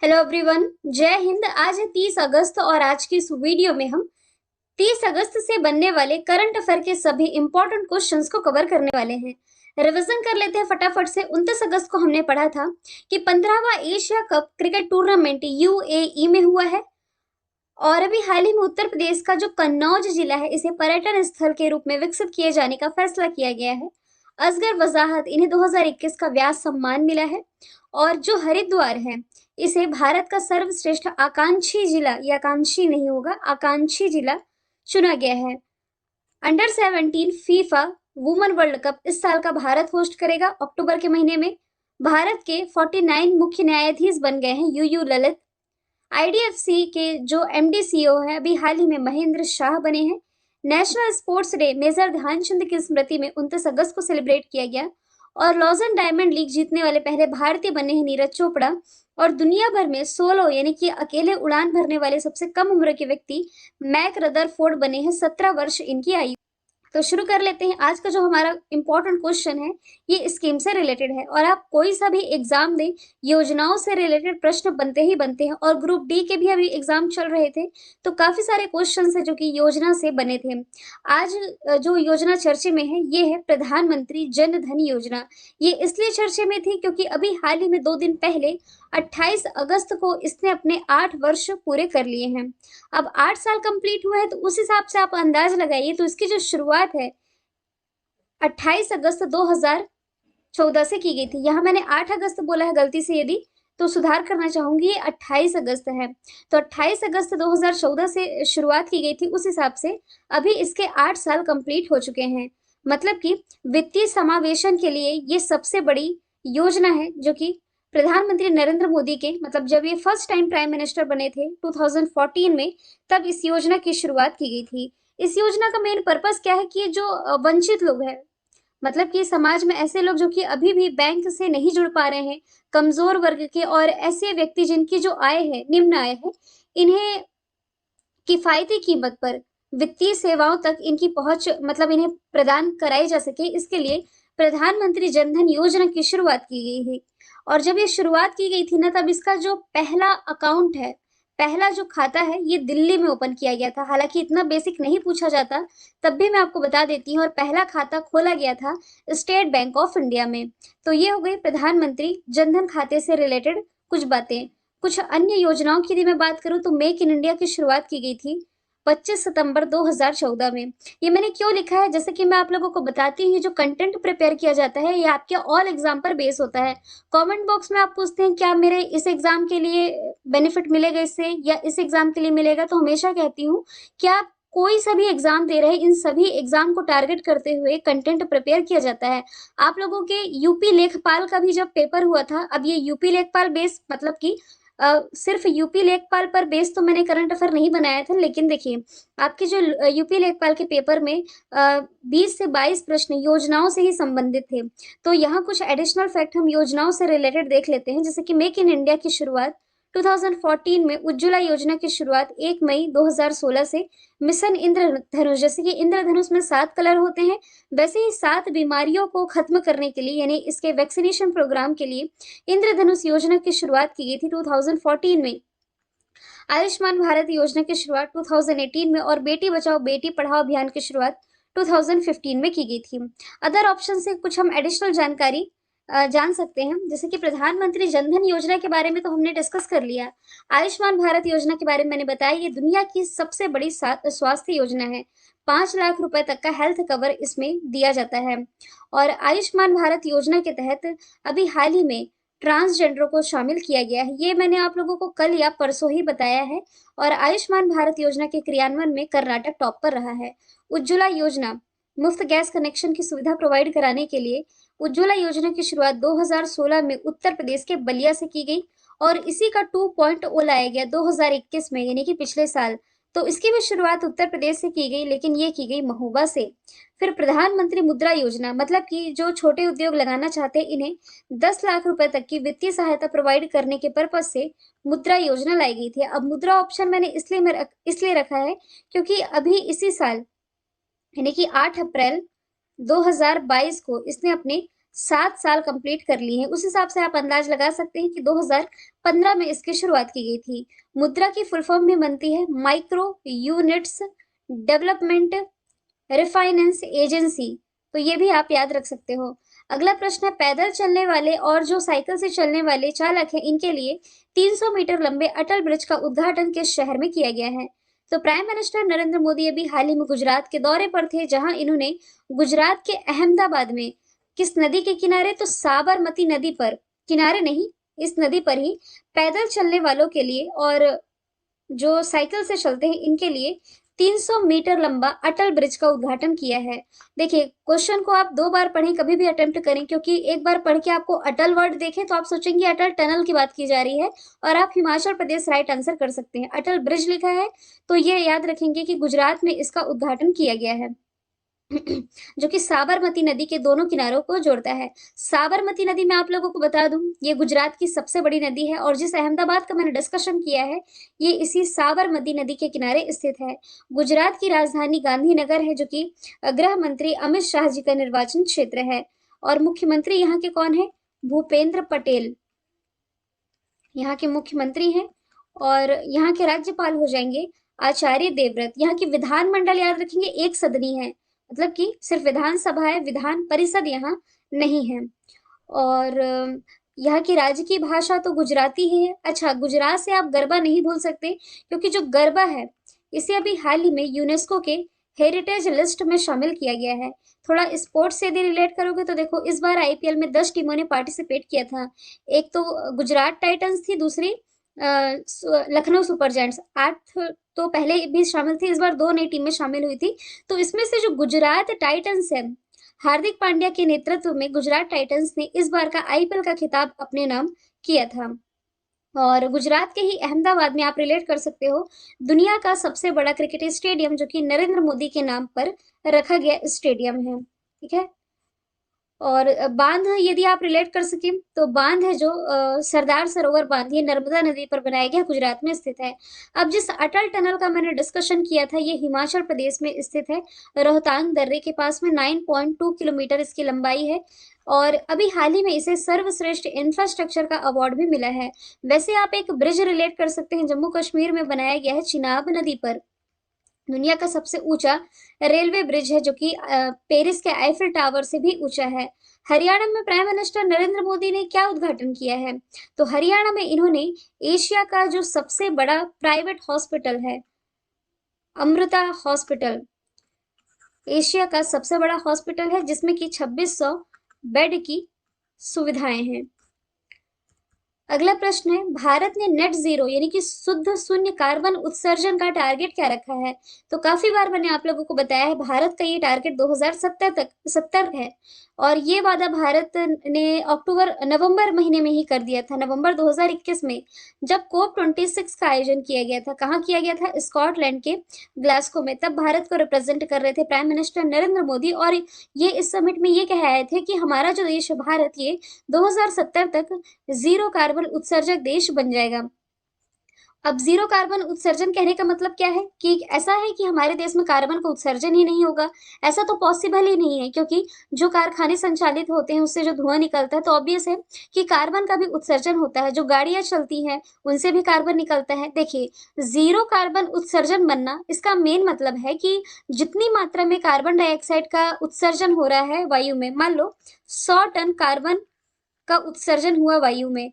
Hello everyone, जय हिंद। आज है 30 अगस्त और आज की इस वीडियो में हम 30 अगस्त से बनने वाले करंट अफेयर के सभी इंपॉर्टेंट क्वेश्चंस को कवर करने वाले हैं। रिवीजन कर लेते हैं फटाफट से। 29 अगस्त को हमने पढ़ा था कि 15वां Asia cup cricket tournament UAE में हुआ है और अभी हाल ही में उत्तर प्रदेश का जो कन्नौज जिला है इसे पर्यटन स्थल के रूप में विकसित किए जाने का फैसला किया गया है। असगर वजाहत इन्हें 2021 का व्यास सम्मान मिला है और जो हरिद्वार है इसे भारत का सर्वश्रेष्ठ आकांक्षी जिला, ये आकांक्षी नहीं होगा, आकांक्षी जिला चुना गया है। Under 17 FIFA women world cup इस साल का भारत होस्ट करेगा अक्टूबर के महीने में। भारत के 49 मुख्य न्यायाधीश बन गए हैं यूयू ललित। आईडीएफसी के जो एमडी सीईओ है अभी हाल ही में महेंद्र शाह बने हैं। National sports day major Dhyanchand की स्मृति में 29 अगस्त को सेलिब्रेट किया गया और लॉजन डायमंड लीग जीतने वाले पहले भारतीय बने हैं नीरज चोपड़ा। और दुनिया भर में सोलो यानी कि अकेले उड़ान भरने वाले सबसे कम उम्र के व्यक्ति मैक रदरफोर्ड बने हैं, 17 वर्ष इनकी आयु। तो शुरू कर लेते हैं। आज का जो हमारा इंपॉर्टेंट क्वेश्चन है ये स्कीम से रिलेटेड है और आप कोई सा भी एग्जाम दें, योजनाओं से रिलेटेड प्रश्न बनते ही बनते हैं। और ग्रुप डी के भी अभी एग्जाम चल रहे थे तो काफी सारे क्वेश्चन है जो कि योजना से बने थे। आज जो योजना चर्चे में है ये है प्रधानमंत्री जन धन योजना। ये इसलिए चर्चे में थी क्योंकि अभी हाल ही में 2 दिन पहले 28 अगस्त को इसने अपने 8 वर्ष पूरे कर लिए हैं। अब 8 साल कंप्लीट हुआ है तो उस हिसाब से आप अंदाज लगाइए। तो इसकी जो शुरुआत है 28 अगस्त 2014 से की गई थी। यहाँ मैंने 8 अगस्त बोला है गलती से, यदि तो सुधार करना चाहूंगी, ये 28 अगस्त है। तो 28 अगस्त 2014 से शुरुआत की गई थी, उस हिसाब से अभी इसके 8 साल कंप्लीट हो चुके हैं। मतलब कि वित्तीय समावेशन के लिए ये सबसे बड़ी योजना है जो कि प्रधानमंत्री नरेंद्र मोदी के, मतलब जब ये फर्स्ट टाइम प्राइम मिनिस्टर बने थे 2014 में, तब इस योजना की शुरुआत की गई थी। इस योजना का मेन पर्पस क्या है कि ये जो वंचित लोग हैं, मतलब कि समाज में ऐसे लोग जो कि अभी भी बैंक से नहीं जुड़ पा रहे हैं, कमजोर वर्ग के और ऐसे व्यक्ति जिनकी जो आय है निम्न आय है, इन्हें किफायती कीमत पर वित्तीय सेवाओं तक इनकी पहुंच, मतलब इन्हें प्रदान कराई जा सके, इसके लिए प्रधानमंत्री जनधन योजना की शुरुआत की गई है। और जब ये शुरुआत की गई थी ना, तब इसका जो पहला अकाउंट है, पहला जो खाता है, ये दिल्ली में ओपन किया गया था। हालांकि इतना बेसिक नहीं पूछा जाता, तब भी मैं आपको बता देती हूँ। और पहला खाता खोला गया था स्टेट बैंक ऑफ इंडिया में। तो ये हो गई प्रधानमंत्री जनधन खाते से रिलेटेड कुछ बातें। कुछ अन्य योजनाओं की यदि मैं बात करूं तो मेक इन इंडिया की शुरुआत की गई थी 25 सितंबर 2014 में। ये मैंने क्यों लिखा है, जैसे कि मैं आप लोगों को बताती हूँ, जो कंटेंट प्रिपेयर किया जाता है ये आपके ऑल एग्जाम पर बेस होता है। कमेंट बॉक्स में आप पूछते हैं क्या मेरे इस एग्जाम के लिए बेनिफिट मिलेगा इससे, या इस एग्जाम के लिए मिलेगा, तो हमेशा कहती हूँ कि आप कोई सा भी एग्जाम दे रहे हैं, इन सभी एग्जाम को टारगेट करते हुए कंटेंट प्रिपेयर किया जाता है। आप लोगों के यूपी लेखपाल का भी जब पेपर हुआ था, अब ये यूपी लेखपाल बेस, मतलब कि सिर्फ यूपी लेखपाल पर बेस तो मैंने करंट अफेयर नहीं बनाया था, लेकिन देखिए आपके जो यूपी लेखपाल के पेपर में 20 से 22 प्रश्न योजनाओं से ही संबंधित थे। तो यहाँ कुछ एडिशनल फैक्ट हम योजनाओं से रिलेटेड देख लेते हैं, जैसे कि मेक इन इंडिया की शुरुआत 2014 में, उज्ज्वला योजना की शुरुआत 1 मई 2016 से, मिशन इंद्रधनुष, जैसे कि इंद्रधनुष में 7 कलर होते हैं, वैसे ही 7 बीमारियों को खत्म करने के लिए, यानी इसके वैक्सीनेशन प्रोग्राम के लिए इंद्रधनुष योजना की शुरुआत की गई थी 2014 में। आयुष्मान भारत योजना की शुरुआत 2018 में और बेटी बचाओ बेटी पढ़ाओ अभियान की शुरुआत 2015 में की गई थी। अदर ऑप्शन से कुछ हम एडिशनल जानकारी जान सकते हैं, जैसे कि प्रधानमंत्री जनधन योजना के बारे में तो हमने डिस्कस कर लिया। आयुष्मान भारत योजना के बारे में मैंने बताया, ये दुनिया की सबसे बड़ी स्वास्थ्य योजना है। 5 लाख रुपए तक का हेल्थ कवर इसमें दिया जाता है। और आयुष्मान भारत योजना के तहत अभी हाल ही में ट्रांसजेंडरों को शामिल किया गया है। ये मैंने आप लोगों को कल या परसों ही बताया है। और आयुष्मान भारत योजना के क्रियान्वयन में कर्नाटक टॉप पर रहा है। उज्ज्वला योजना, मुफ्त गैस कनेक्शन की सुविधा प्रोवाइड कराने के लिए उज्ज्वला योजना की शुरुआत 2016 में उत्तर प्रदेश के बलिया से की गई और इसी का 2.0 लाया गया 2021 में, यानी कि पिछले साल। तो इसकी भी शुरुआत उत्तर प्रदेश से की गई, लेकिन ये की गई महोबा से। फिर प्रधानमंत्री मुद्रा योजना, मतलब कि जो छोटे उद्योग लगाना चाहते हैं इन्हें 10 लाख रुपए तक की वित्तीय सहायता प्रोवाइड करने के पर्पज से मुद्रा योजना लाई गई थी। अब मुद्रा ऑप्शन मैंने इसलिए रखा है क्योंकि अभी इसी साल, यानी कि 8 अप्रैल 2022 को इसने अपने 7 साल कंप्लीट कर लिए हैं। उस हिसाब से आप अंदाज लगा सकते हैं कि 2015 में इसकी शुरुआत की गई थी। मुद्रा की फुल फॉर्म भी बनती है micro units development refinance agency. तो ये भी आप याद रख सकते हो। अगला प्रश्न है, पैदल चलने वाले और जो साइकिल से चलने वाले चालक हैं, इनके लिए 300 मीटर लंबे अटल ब्रिज का उद्घाटन किस शहर में किया गया है? तो प्राइम मिनिस्टर नरेंद्र मोदी अभी हाल ही में गुजरात के दौरे पर थे, जहां इन्होंने गुजरात के अहमदाबाद में किस नदी के किनारे, तो साबरमती नदी पर, किनारे नहीं, इस नदी पर ही पैदल चलने वालों के लिए और जो साइकिल से चलते हैं इनके लिए 300 मीटर लंबा अटल ब्रिज का उद्घाटन किया है। देखिए, क्वेश्चन को आप 2 बार पढ़ें, कभी भी अटेम्प्ट करें, क्योंकि एक बार पढ़ के आपको अटल वर्ड देखें तो आप सोचेंगे अटल टनल की बात की जा रही है, और आप हिमाचल प्रदेश राइट आंसर कर सकते हैं। अटल ब्रिज लिखा है तो ये याद रखेंगे कि गुजरात में इसका उद्घाटन किया गया है। जो कि साबरमती नदी के दोनों किनारों को जोड़ता है। साबरमती नदी मैं आप लोगों को बता दूं, ये गुजरात की सबसे बड़ी नदी है, और जिस अहमदाबाद का मैंने डिस्कशन किया है, ये इसी साबरमती नदी के किनारे स्थित है। गुजरात की राजधानी गांधीनगर है, जो कि गृह मंत्री अमित शाह जी का निर्वाचन क्षेत्र है। और मुख्यमंत्री यहाँ के कौन है? भूपेंद्र पटेल यहाँ के मुख्यमंत्री हैं, और यहाँ के राज्यपाल हो जाएंगे आचार्य देवव्रत। यहाँ की विधानमंडल याद रखेंगे एक सदनी है, मतलब कि सिर्फ विधानसभा है, विधान परिषद यहाँ नहीं है। और यहाँ की राज्य की भाषा तो गुजराती ही है। अच्छा, गुजरात से आप गरबा नहीं भूल सकते, क्योंकि जो गरबा है इसे अभी हाल ही में यूनेस्को के हेरिटेज लिस्ट में शामिल किया गया है। थोड़ा स्पोर्ट्स से यदि रिलेट करोगे तो देखो, इस बार आईपीएल में 10 टीमों ने पार्टिसिपेट किया था। एक तो गुजरात टाइटंस थी, दूसरी लखनऊ सुपर जायंट्स। 8 तो पहले भी शामिल थी, इस बार 2 नई टीमें शामिल हुई थी। तो इसमें से जो गुजरात टाइटंस है, हार्दिक पांड्या के नेतृत्व में गुजरात टाइटंस ने इस बार का आईपीएल का खिताब अपने नाम किया था। और गुजरात के ही अहमदाबाद में आप रिलेट कर सकते हो, दुनिया का सबसे बड़ा क्रिकेट स्टेडियम, जो कि नरेंद्र मोदी के नाम पर रखा गया स्टेडियम है। ठीक है। और बांध यदि आप रिलेट कर सके तो बांध है जो सरदार सरोवर बांध, ये नर्मदा नदी पर बनाया गया, गुजरात में स्थित है। अब जिस अटल टनल का मैंने डिस्कशन किया था, ये हिमाचल प्रदेश में स्थित है, रोहतांग दर्रे के पास में। 9.2 किलोमीटर इसकी लंबाई है, और अभी हाल ही में इसे सर्वश्रेष्ठ इंफ्रास्ट्रक्चर का अवार्ड भी मिला है। वैसे आप एक ब्रिज रिलेट कर सकते हैं, जम्मू कश्मीर में बनाया गया है चिनाब नदी पर, दुनिया का सबसे ऊंचा रेलवे ब्रिज है, जो कि पेरिस के आईफिल टावर से भी ऊंचा है। हरियाणा में प्राइम मिनिस्टर नरेंद्र मोदी ने क्या उद्घाटन किया है? तो हरियाणा में इन्होंने एशिया का जो सबसे बड़ा प्राइवेट हॉस्पिटल है, अमृता हॉस्पिटल, एशिया का सबसे बड़ा हॉस्पिटल है, जिसमें कि 2600 बेड की सुविधाएं हैं। अगला प्रश्न है, भारत ने नेट जीरो यानी कि शुद्ध शून्य कार्बन उत्सर्जन का टारगेट क्या रखा है? तो काफी बार मैंने आप लोगों को बताया है, भारत का ये टारगेट 2070 है, और ये वादा भारत ने नवंबर महीने में ही कर दिया था, नवंबर 2021 में, जब COP26 का आयोजन किया गया था। कहाँ किया गया था? स्कॉटलैंड के ग्लासगो में। तब भारत को रिप्रेजेंट कर रहे थे प्राइम मिनिस्टर नरेंद्र मोदी, और ये इस समिट में ये कह आए थे कि हमारा जो देश है भारत, ये 2070 तक जीरो कार्बन उत्सर्जक देश बन जाएगा। अब जीरो कार्बन उत्सर्जन कहने का मतलब क्या है? कि ऐसा है कि हमारे देश में कार्बन का उत्सर्जन ही नहीं होगा, ऐसा तो पॉसिबल ही नहीं है, क्योंकि जो कारखाने संचालित होते हैं उससे जो धुआं निकलता है, तो ऑब्वियस है कि कार्बन का भी उत्सर्जन होता है। जो गाड़ियां चलती हैं उनसे भी कार्बन निकलता है। देखिए, जीरो कार्बन उत्सर्जन बनना, इसका मेन मतलब है कि जितनी मात्रा में कार्बन डाइऑक्साइड का उत्सर्जन हो रहा है वायु में, मान लो 100 टन कार्बन का उत्सर्जन हुआ वायु में,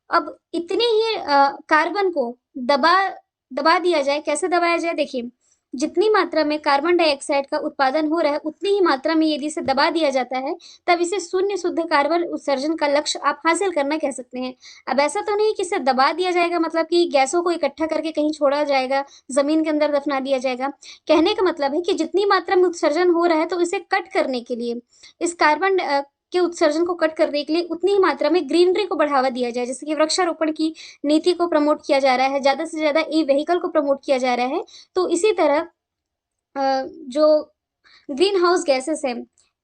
अब इतने ही कार्बन को दबा दिया जाए। कैसे दबाया जाए? देखिए, जितनी मात्रा में कार्बन डाइऑक्साइड का उत्पादन हो रहा है, उतनी ही मात्रा में यदि इसे दबा दिया जाता है, तब इसे शून्य शुद्ध कार्बन उत्सर्जन का लक्ष्य आप हासिल करना कह सकते हैं। अब ऐसा तो नहीं कि इसे दबा दिया जाएगा, मतलब कि गैसों को इकट्ठा करके कहीं छोड़ा जाएगा, जमीन के अंदर दफना दिया जाएगा। कहने का मतलब है कि जितनी मात्रा में उत्सर्जन हो रहा है, तो इसे कट करने के लिए, इस कार्बन के उत्सर्जन को कट करने के लिए उतनी ही मात्रा में ग्रीनरी को बढ़ावा दिया जाए, जैसे कि वृक्षारोपण की नीति को प्रमोट किया जा रहा है, ज्यादा से ज्यादा ई व्हीकल को प्रमोट किया जा रहा है। तो इसी तरह जो ग्रीन हाउस गैसेस है,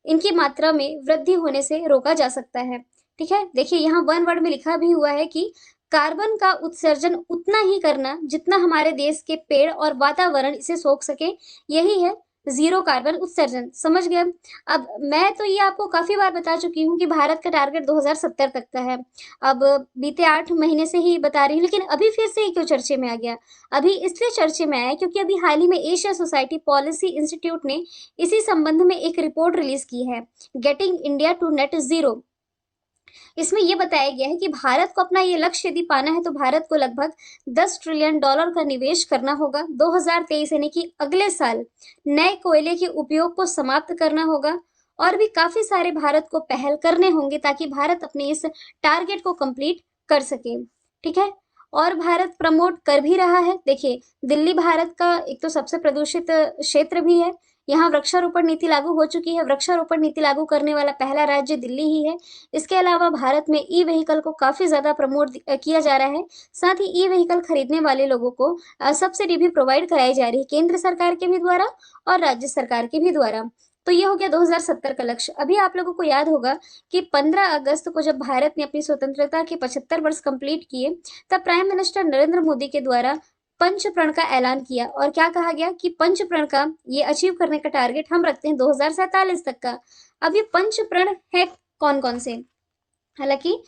इनकी मात्रा में वृद्धि होने से रोका जा सकता है। ठीक है। देखिए, यहाँ 1 वर्ड में लिखा भी हुआ है कि कार्बन का उत्सर्जन उतना ही करना जितना हमारे देश के पेड़ और वातावरण इसे सोख सके, यही है जीरो कार्बन उत्सर्जन। समझ गए? अब मैं तो ये आपको काफी बार बता चुकी हूँ कि भारत का टारगेट 2070 तक का है। अब बीते 8 महीने से ही बता रही हूँ, लेकिन अभी फिर से ये क्यों चर्चे में आ गया? अभी इसलिए चर्चे में आया क्योंकि अभी हाल ही में एशिया सोसाइटी पॉलिसी इंस्टीट्यूट ने इसी संबंध में एक रिपोर्ट रिलीज की है, getting India to net zero. इसमें यह बताया गया है कि भारत को अपना ये लक्ष्य यदि पाना है तो भारत को लगभग $10 ट्रिलियन का निवेश करना होगा 2023 यानी कि अगले साल। नए कोयले के उपयोग को समाप्त करना होगा और भी काफी सारे भारत को पहल करने होंगे ताकि भारत अपने इस टारगेट को कंप्लीट कर सके। ठीक है? और भारत प्रमोट कर भी रहा है। देखिए, दिल्ली भारत का एक तो सबसे प्रदूषित क्षेत्र भी है। यहाँ वृक्षारोपण नीति लागू हो चुकी है। वृक्षारोपण नीति लागू करने वाला पहला राज्य दिल्ली ही है। इसके अलावा भारत में ई व्हीकल को काफी ज्यादा प्रमोट किया जा रहा है। साथ ही ई व्हीकल खरीदने वाले लोगों को सब्सिडी भी प्रोवाइड कराई जा रही है, केंद्र सरकार के भी द्वारा और राज्य सरकार के भी द्वारा। तो ये हो गया 2070 का लक्ष्य। अभी आप लोगों को याद होगा कि 15 अगस्त को जब भारत ने अपनी स्वतंत्रता के 75 वर्ष कंप्लीट किए, तब प्राइम मिनिस्टर नरेंद्र मोदी के द्वारा पंच प्रण का ऐलान किया और क्या कहा गया कि पंच प्रण का ये अचीव करने का टारगेट हम रखते हैं 2047 तक का। अब ये पंच प्रण है कौन कौन से? हालांकि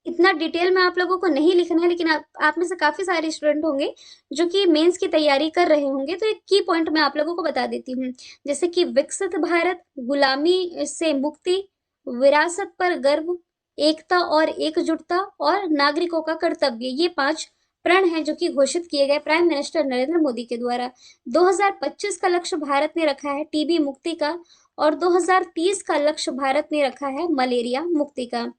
इतना डिटेल में आप लोगों को नहीं लिखना है, लेकिन आप में से काफी सारे स्टूडेंट होंगे जो कि मेंस की तैयारी कर रहे होंगे, तो एक की पॉइंट मैं आप लोगों को बता देती हूँ। जैसे कि विकसित भारत, गुलामी से मुक्ति, विरासत पर गर्व, एकता और एकजुटता और नागरिकों का कर्तव्य, ये 5 प्रण हैं जो कि घोषित किए गए प्राइम मिनिस्टर नरेंद्र मोदी के द्वारा। 2025 का लक्ष्य भारत ने रखा है टीबी मुक्ति का और 2030 का लक्ष्य भारत ने रखा है मलेरिया मुक्ति का।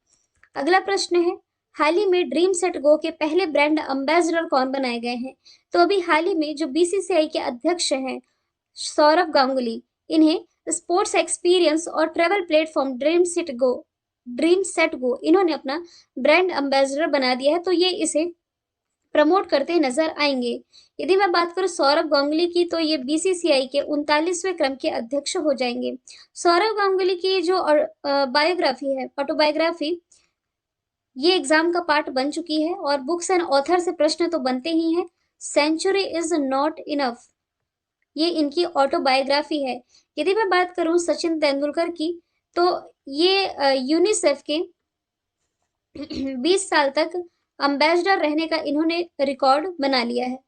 अगला प्रश्न है, हाल ही में ड्रीम सेट गो के पहले ब्रांड एम्बेसडर कौन बनाए गए हैं? तो अभी हाल ही में जो बीसीसीआई के अध्यक्ष हैं सौरभ गांगुली, इन्हें स्पोर्ट्स एक्सपीरियंस और travel platform dream set go इन्होंने अपना ब्रांड एम्बेसडर बना दिया है, तो ये इसे प्रमोट करते नजर आएंगे। यदि मैं बात करूं सौरभ गांगुली की, तो ये बीसीसीआई के 39वें क्रम के अध्यक्ष हो जाएंगे। सौरभ गांगुली की जो बायोग्राफी है, ऑटोबायोग्राफी, ये एग्जाम का पार्ट बन चुकी है और बुक्स एंड ऑथर से प्रश्न तो बनते ही हैं। सेंचुरी इज नॉट इनफ, ये इनकी ऑटोबायोग्राफी है। यदि मैं बात करूं सचिन तेंदुलकर की, तो ये यूनिसेफ के 20 साल तक अम्बेसडर रहने का इन्होंने रिकॉर्ड बना लिया है,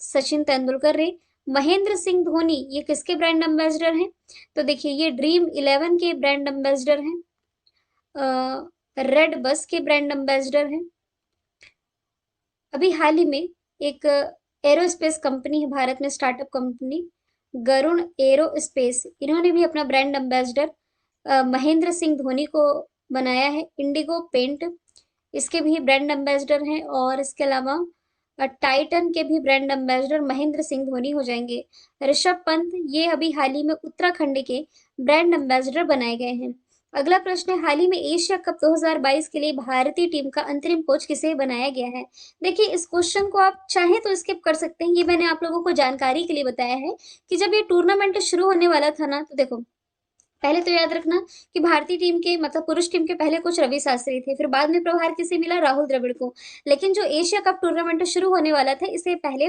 सचिन तेंदुलकर ने। महेंद्र सिंह धोनी ये किसके ब्रांड एम्बेसडर हैं? तो देखिए, ये ड्रीम 11 के ब्रांड एम्बेसडर हैं, रेड बस के ब्रांड एम्बेसडर हैं। अभी हाल ही में एक एरोस्पेस कंपनी है भारत में, स्टार्टअप कंपनी गरुण एरोस्पेस, इन्होंने भी अपना ब्रांड एम्बेसडर महेंद्र सिंह धोनी को बनाया है। इंडिगो पेंट, इसके भी ब्रांड एम्बेसडर हैं और इसके अलावा टाइटन के भी ब्रांड एम्बेसडर महेंद्र सिंह धोनी हो जाएंगे। ऋषभ पंत ये अभी हाल ही में उत्तराखंड के ब्रांड एम्बेसडर बनाए गए हैं। अगला प्रश्न है, हाल ही में एशिया कप 2022 के लिए भारतीय टीम का अंतरिम कोच किसे बनाया गया है? देखिए, इस क्वेश्चन को आप चाहें तो स्किप कर सकते हैं, ये मैंने आप लोगों को जानकारी के लिए बताया है कि जब ये टूर्नामेंट शुरू होने वाला था ना, तो देखो, पहले तो याद रखना कि भारतीय टीम के मतलब पुरुष टीम के पहले कोच रवि शास्त्री थे, फिर बाद में प्रभार किसे मिला? राहुल द्रविड़ को। लेकिन जो एशिया कप टूर्नामेंट शुरू होने वाला था, इससे पहले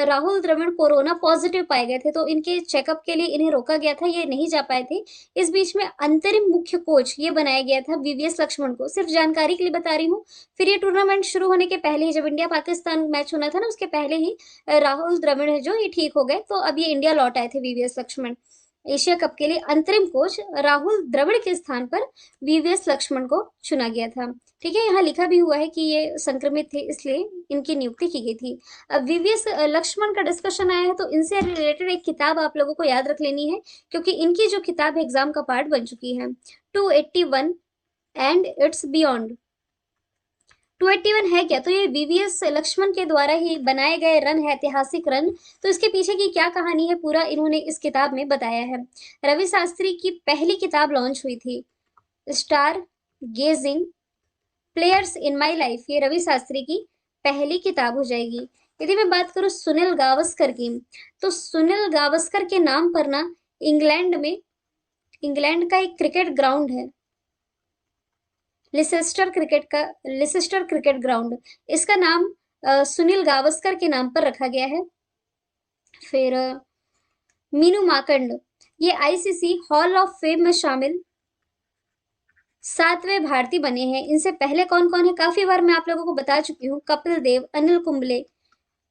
राहुल द्रविड़ कोरोना पॉजिटिव पाए गए थे, तो इनके चेकअप के लिए इन्हें रोका गया था, ये नहीं जा पाए थे। इस बीच में अंतरिम मुख्य कोच ये बनाया गया था वीवीएस लक्ष्मण को, सिर्फ जानकारी के लिए बता रही हूँ। फिर ये टूर्नामेंट शुरू होने के पहले ही, जब इंडिया पाकिस्तान मैच होना था ना, उसके पहले ही राहुल द्रविड़ है जो ये ठीक हो गए, तो अब ये इंडिया लौट आए थे वीवीएस लक्ष्मण। एशिया कप के लिए अंतरिम कोच राहुल द्रविड़ के स्थान पर वीवीएस लक्ष्मण को चुना गया था। ठीक है, यहाँ लिखा भी हुआ है कि ये संक्रमित थे, इसलिए इनकी नियुक्ति की गई थी। अब वीवीएस लक्ष्मण का डिस्कशन आया है, तो इनसे रिलेटेड एक किताब आप लोगों को याद रख लेनी है, क्योंकि इनकी जो किताब एग्जाम का पार्ट बन चुकी है, 281 एंड इट्स बियॉन्ड। 281 है क्या? तो ये वीवीएस लक्ष्मण के द्वारा ही बनाए गए रन है, ऐतिहासिक रन। तो इसके पीछे की क्या कहानी है, पूरा इन्होंने इस किताब में बताया है। रवि शास्त्री की पहली किताब लॉन्च हुई थी, stargazing players in my life, ये रवि शास्त्री की पहली किताब हो जाएगी। यदि मैं बात करूं सुनील गावस्कर की, तो सुनील गावस्कर के नाम पर ना इंग्लैंड का एक क्रिकेट ग्राउंड है, लिसेस्टर क्रिकेट ग्राउंड, इसका नाम सुनील गावस्कर के नाम पर रखा गया है। फिर मीनू मार्कंड ये आईसीसी हॉल ऑफ फेम में शामिल 7वें भारतीय बने हैं। इनसे पहले कौन कौन है, काफी बार मैं आप लोगों को बता चुकी हूँ। कपिल देव, अनिल कुंबले,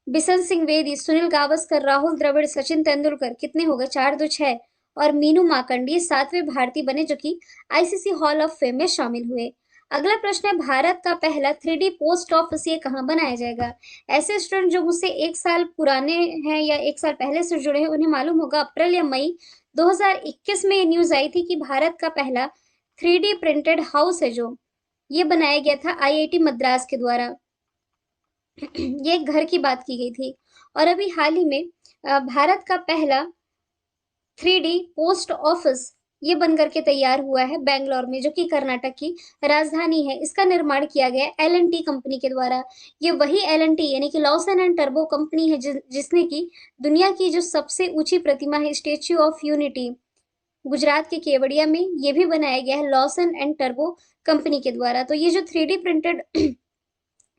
बिशन सिंह बेदी, सुनील गावस्कर, राहुल द्रविड़, सचिन तेंदुलकर, कितने हो गए, 4 2 6। और मीनू मार्कंड ये 7वें भारतीय बने जो कि आईसीसी हॉल ऑफ फेम में शामिल हुए। अगला प्रश्न है, भारत का पहला 3D पोस्ट ऑफिस ये कहाँ बनाया जाएगा। ऐसे स्टूडेंट जो मुझसे 1 साल पुराने हैं या 1 साल पहले से जुड़े हैं उन्हें मालूम होगा, अप्रैल या मई 2021 में ये न्यूज आई थी कि भारत का पहला 3D प्रिंटेड हाउस है जो ये बनाया गया था आईआईटी मद्रास के द्वारा। ये एक घर की बात की गई थी। और अभी हाल ही में भारत का पहला 3D पोस्ट ऑफिस ये बन करके तैयार हुआ है बेंगलोर में, जो कि कर्नाटक की राजधानी है। इसका निर्माण किया गया L&T कंपनी के द्वारा। ये वही L&T यानी कि लॉसन एंड टर्बो कंपनी है जिसने की दुनिया की जो सबसे ऊंची प्रतिमा है स्टेच्यू ऑफ यूनिटी गुजरात के केवड़िया में, ये भी बनाया गया है लॉसन एंड टर्बो कंपनी के द्वारा। तो ये जो 3D प्रिंटेड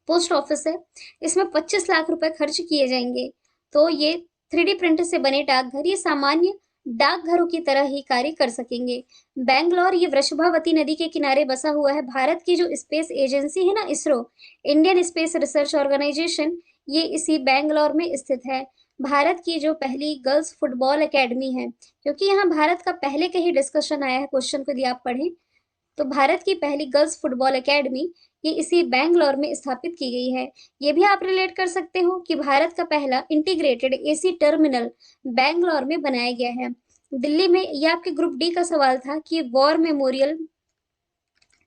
पोस्ट ऑफिस है इसमें 25 लाख रुपए खर्च किए जाएंगे। तो ये 3D प्रिंटर से बने डाकघर ये सामान्य डाकघरों की तरह ही कार्य कर सकेंगे। बैंगलोर ये वृषभावती नदी के किनारे बसा हुआ है। भारत की जो स्पेस एजेंसी है ना, ISRO, Indian space research organisation, ये इसी बैंगलोर में स्थित है। भारत की जो पहली गर्ल्स फुटबॉल एकेडमी है, क्योंकि यहाँ भारत का पहले का ही डिस्कशन आया है क्वेश्चन को, यदि आप पढ़ें तो भारत की पहली गर्ल्स फुटबॉल एकेडमी ये इसी बैंगलोर में स्थापित की गई है। ये भी आप रिलेट कर सकते हो कि भारत का पहला इंटीग्रेटेड एसी टर्मिनल बैंगलोर में बनाया गया है। दिल्ली में, ये आपके ग्रुप डी का सवाल था कि वॉर मेमोरियल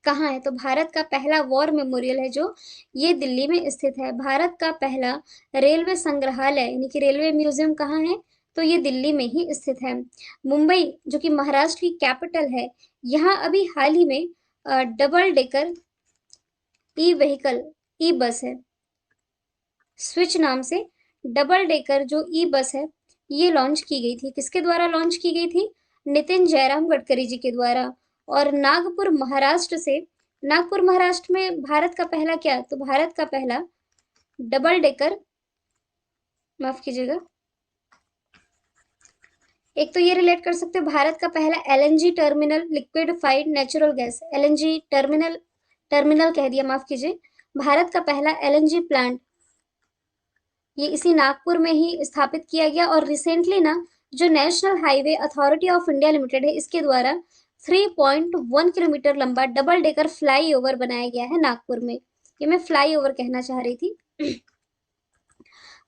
कहाँ है, तो भारत का पहला वॉर मेमोरियल है जो ये दिल्ली में स्थित है। भारत का पहला रेलवे संग्रहालय यानी कि रेलवे म्यूजियम कहाँ है, तो ये दिल्ली में ही स्थित है। मुंबई जो कि महाराष्ट्र की कैपिटल है, यहाँ अभी हाल ही में डबल डेकर ई व्हीकल ई बस है, स्विच नाम से डबल डेकर जो ई बस है ये लॉन्च की गई थी। किसके द्वारा लॉन्च की गई थी, नितिन जयराम गडकरी जी के द्वारा। और नागपुर महाराष्ट्र में भारत का पहला क्या, तो भारत का पहला डबल डेकर, माफ कीजिएगा, एक तो ये रिलेट कर सकते हो, भारत का पहला LNG terminal liquefied natural gas, LNG terminal कह दिया, माफ कीजिए, भारत का पहला एलएनजी प्लांट ये इसी नागपुर में ही स्थापित किया गया। और रिसेंटली ना जो national highway authority of India limited है इसके द्वारा 3.1 किलोमीटर लंबा डबल डेकर फ्लाईओवर बनाया गया है नागपुर में। ये मैं फ्लाईओवर कहना चाह रही थी।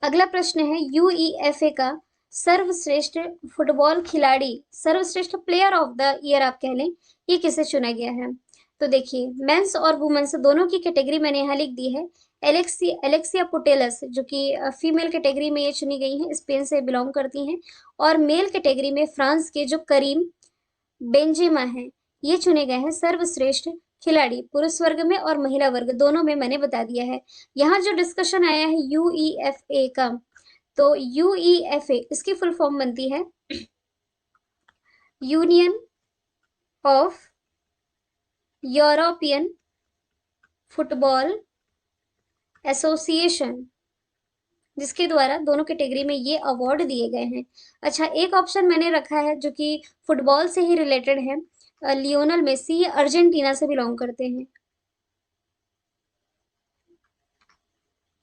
अगला प्रश्न है, यूईएफए का सर्वश्रेष्ठ फुटबॉल खिलाड़ी, सर्वश्रेष्ठ प्लेयर ऑफ द ईयर आप कह लें, ये किसे चुना गया है। तो देखिए, मेंस और वुमेन्स दोनों की कैटेगरी मैंने यहाँ लिख दी है। एलेक्सिया पुटेलस जो कि फीमेल कैटेगरी में ये चुनी गई हैं, स्पेन से बिलोंग करती हैं। और मेल कैटेगरी में फ्रांस के जो करीम बेंजेमा हैं ये चुने गए हैं सर्वश्रेष्ठ खिलाड़ी। पुरुष वर्ग में और महिला वर्ग दोनों में मैंने बता दिया है। यहाँ जो डिस्कशन आया है यूईएफए का, तो यूईएफए इसकी फुल फॉर्म बनती है union of European football association, जिसके द्वारा दोनों कैटेगरी में ये अवार्ड दिए गए हैं। अच्छा, एक ऑप्शन मैंने रखा है जो कि फुटबॉल से ही रिलेटेड है, लियोनल मेसी, ये अर्जेंटीना से बिलोंग करते हैं।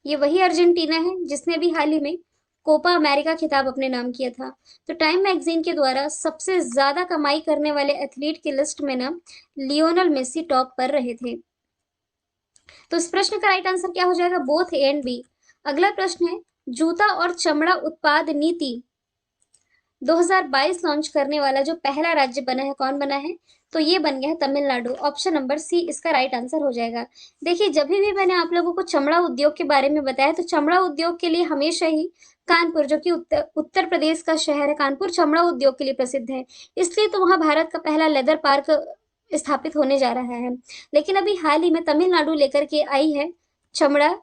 ये वही अर्जेंटीना है जिसने भी हाल ही में कोपा अमेरिका खिताब अपने नाम किया था। तो टाइम मैगजीन के द्वारा सबसे ज्यादा कमाई करने वाले एथलीट की लिस्ट में ना लियोनल मेसी टॉप पर रहे थे। तो इस प्रश्न का राइट आंसर क्या हो जाएगा, बोथ ए एंड बी। अगला प्रश्न है, जूता और चमड़ा उत्पाद नीति 2022 लॉन्च करने वाला जो पहला राज्य बना है, कौन बना है, तो ये बन गया है तमिलनाडु। ऑप्शन नंबर सी इसका राइट आंसर हो जाएगा। देखिए, जब भी मैंने आप लोगों को चमड़ा उद्योग के बारे में बताया तो चमड़ा उद्योग के लिए हमेशा ही कानपुर जो कि उत्तर प्रदेश का शहर है, कानपुर चमड़ा उद्योग के लिए प्रसिद्ध है, इसलिए तो वहां भारत का पहला लेदर पार्क स्थापित होने जा रहा है। लेकिन अभी हाल ही में तमिलनाडु लेकर के आई है चमड़ा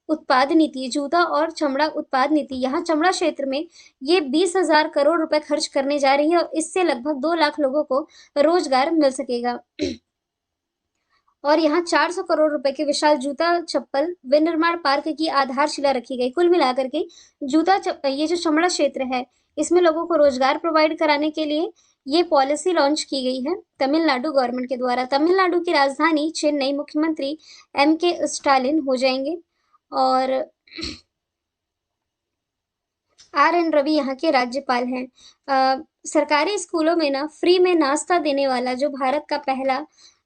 उत्पाद नीति, जूता और चमड़ा उत्पाद नीति। यहाँ चमड़ा क्षेत्र में ये 20,000 करोड़ रुपए खर्च करने जा रही है और इससे लगभग 2 लाख लोगों को रोजगार मिल सकेगा। और यहाँ 400 करोड़ रुपए के विशाल जूता चप्पल विनिर्माण पार्क की आधारशिला रखी गई। कुल मिलाकर के ये जो चमड़ा क्षेत्र है इसमें लोगों को रोजगार प्रोवाइड कराने के लिए ये पॉलिसी लॉन्च की गई है तमिलनाडु गवर्नमेंट के द्वारा। तमिलनाडु की राजधानी चेन्नई, मुख्यमंत्री M.K. स्टालिन हो जाएंगे और R.N. रवि यहाँ के राज्यपाल हैं। सरकारी स्कूलों में ना फ्री में नाश्ता देने वाला जो भारत का पहला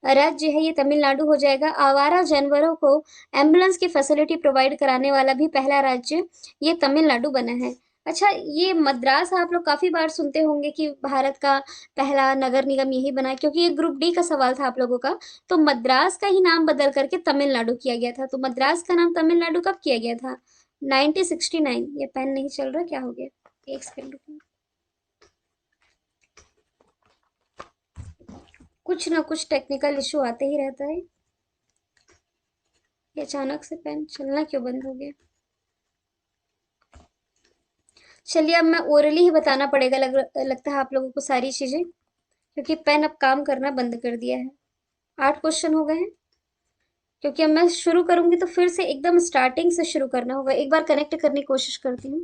राज्य है, ये तमिलनाडु हो जाएगा। आवारा जानवरों को एम्बुलेंस की फैसिलिटी प्रोवाइड कराने वाला भी पहला राज्य ये तमिलनाडु बना है। अच्छा, ये मद्रास आप लोग काफी बार सुनते होंगे कि भारत का पहला नगर निगम यही बना है, क्योंकि ये ग्रुप डी का सवाल था आप लोगों का। तो मद्रास का ही नाम बदल करके तमिलनाडु किया गया था। तो मद्रास का नाम तमिलनाडु कब किया गया था? 1969। ये पेन नहीं चल रहा, क्या हो गया? एक सेकंड रुको। कुछ ना कुछ टेक्निकल इशू आते ही रहता है। ये अचानक से पेन चलना क्यों बंद हो गया? चलिए, अब मैं ओरली ही बताना पड़ेगा लगता है आप लोगों को सारी चीजें, क्योंकि पेन अब काम करना बंद कर दिया है। 8 क्वेश्चन हो गए हैं। क्योंकि अब मैं शुरू करूंगी तो फिर से एकदम स्टार्टिंग से शुरू करना होगा। एक बार कनेक्ट करने की कोशिश करती हूँ।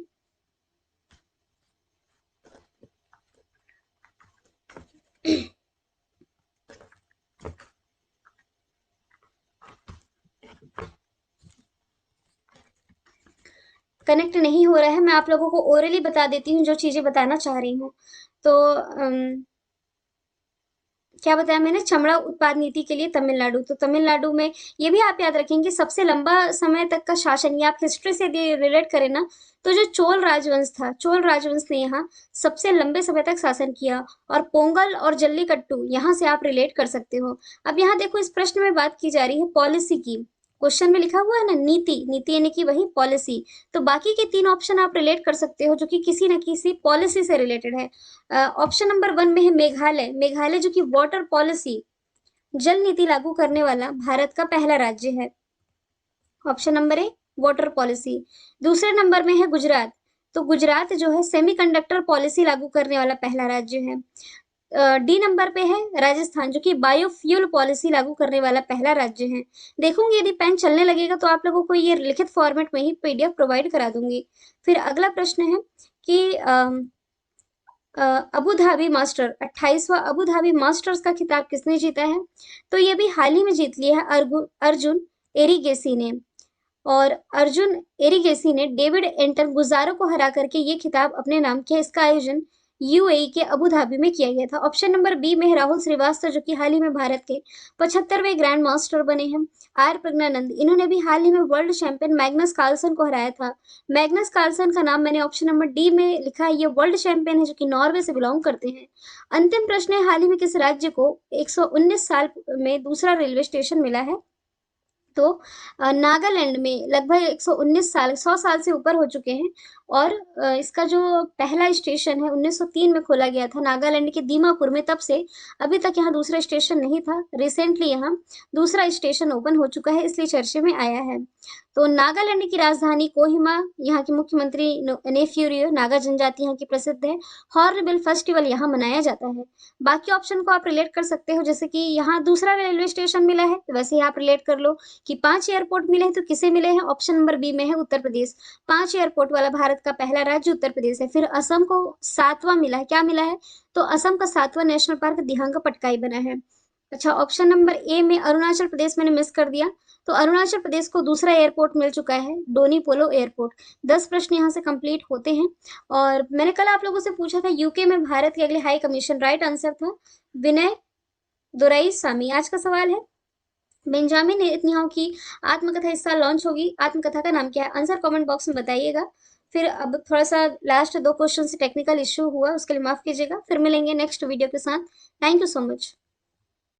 कनेक्ट नहीं हो रहा है। मैं आप लोगों को ओरली बता देती हूँ जो चीजें बताना चाह रही हूँ। तो क्या बताया मैंने? चमड़ा उत्पाद नीति के लिए तमिलनाडु। तो तमिलनाडु में ये भी आप याद रखेंगे, सबसे लंबा समय तक का शासन, ये आप हिस्ट्री से यदि रिलेट करें ना, तो जो चोल राजवंश था, चोल राजवंश ने यहाँ सबसे लंबे समय तक शासन किया। और पोंगल और जल्लीकट्टू यहाँ से आप रिलेट कर सकते हो। अब यहाँ देखो, इस प्रश्न में बात की जा रही है पॉलिसी की। क्वेश्चन में लिखा हुआ है ना नीति, नीति यानी कि वही पॉलिसी। तो बाकी के 3 ऑप्शन आप रिलेट कर सकते हो जो कि किसी न किसी पॉलिसी से रिलेटेड है। ऑप्शन नंबर 1 में है मेघालय। मेघालय जो कि वाटर पॉलिसी, जल नीति लागू करने वाला भारत का पहला राज्य है। Option number A, water policy. दूसरे नंबर में है गुजरात। तो गुजरात जो है सेमीकंडक्टर पॉलिसी लागू करने वाला पहला राज्य है। डी नंबर पे है राजस्थान, जो कि बायोफ्यूल पॉलिसी लागू करने वाला पहला राज्य है। देखूंगी यदि पेन चलने लगेगा तो आप लोगों को ये लिखित फॉर्मेट में ही PDF प्रोवाइड करा दूंगी। फिर अगला प्रश्न है कि अबू धाबी मास्टर 28वां अबू धाबी मास्टर्स का खिताब किसने जीता है? तो ये भी हाल ही में जीत लिया है अर्जुन एरिगेसी ने। और अर्जुन एरिगेसी ने डेविड एंटन गुजारो को हरा करके ये खिताब अपने नाम किया। इसका आयोजन UAE के अबू धाबी में किया गया था। ऑप्शन नंबर बी में है राहुल श्रीवास्तव, जो कि हाल ही में भारत के 75वें ग्रैंड मास्टर बने हैं। R प्रज्ञानंद, इन्होंने भी हाल ही में वर्ल्ड चैंपियन मैग्नस कार्लसन को हराया था। मैग्नस कार्लसन का नाम मैंने ऑप्शन नंबर डी में लिखा है। ये वर्ल्ड चैंपियन है जो कि नॉर्वे से बिलोंग करते हैं। अंतिम प्रश्न है, हाल ही में किस राज्य को 119 साल में दूसरा रेलवे स्टेशन मिला है? तो नागालैंड में लगभग 119 साल, 100 साल से ऊपर हो चुके हैं। और इसका जो पहला स्टेशन है 1903 में खोला गया था नागालैंड के दीमापुर में। तब से अभी तक यहाँ दूसरा स्टेशन नहीं था। रिसेंटली यहाँ दूसरा स्टेशन ओपन हो चुका है, इसलिए चर्चे में आया है। तो नागालैंड की राजधानी कोहिमा, यहाँ के मुख्यमंत्री नेफ्यूरियो, नागा जनजाति यहाँ की प्रसिद्ध है। हॉर्नबिल फेस्टिवल यहाँ मनाया जाता है। बाकी ऑप्शन को आप रिलेट कर सकते हो, जैसे कि यहाँ दूसरा रेलवे स्टेशन मिला है, वैसे ही आप रिलेट कर लो कि 5 एयरपोर्ट मिले हैं, तो किसे मिले हैं? ऑप्शन नंबर बी में है उत्तर प्रदेश। 5 एयरपोर्ट वाला भारत का पहला राज्य उत्तर प्रदेश है। फिर असम को 7वां मिला है। क्या मिला है? तो असम का 7वां नेशनल पार्क दिहांग पटकाई बना है। अच्छा, ऑप्शन नंबर ए में अरुणाचल प्रदेश मैंने मिस कर दिया। तो अरुणाचल प्रदेश को दूसरा एयरपोर्ट मिल चुका है, डोनी पोलो एयरपोर्ट। 10 प्रश्न यहाँ से कंप्लीट होते हैं। और मैंने कल आप लोगों से पूछा था यूके में भारत के अगले हाई कमीशन, राइट आंसर था विनय दुराई स्वामी। आज का सवाल है, बेंजामिन नेतन्याहू की आत्मकथा इस साल लॉन्च होगी। आत्मकथा का नाम क्या है? आंसर कमेंट बॉक्स में बताइएगा। फिर अब थोड़ा सा लास्ट 2 क्वेश्चन से टेक्निकल इश्यू हुआ, उसके लिए माफ कीजिएगा। फिर मिलेंगे नेक्स्ट वीडियो के साथ। Thank you so much.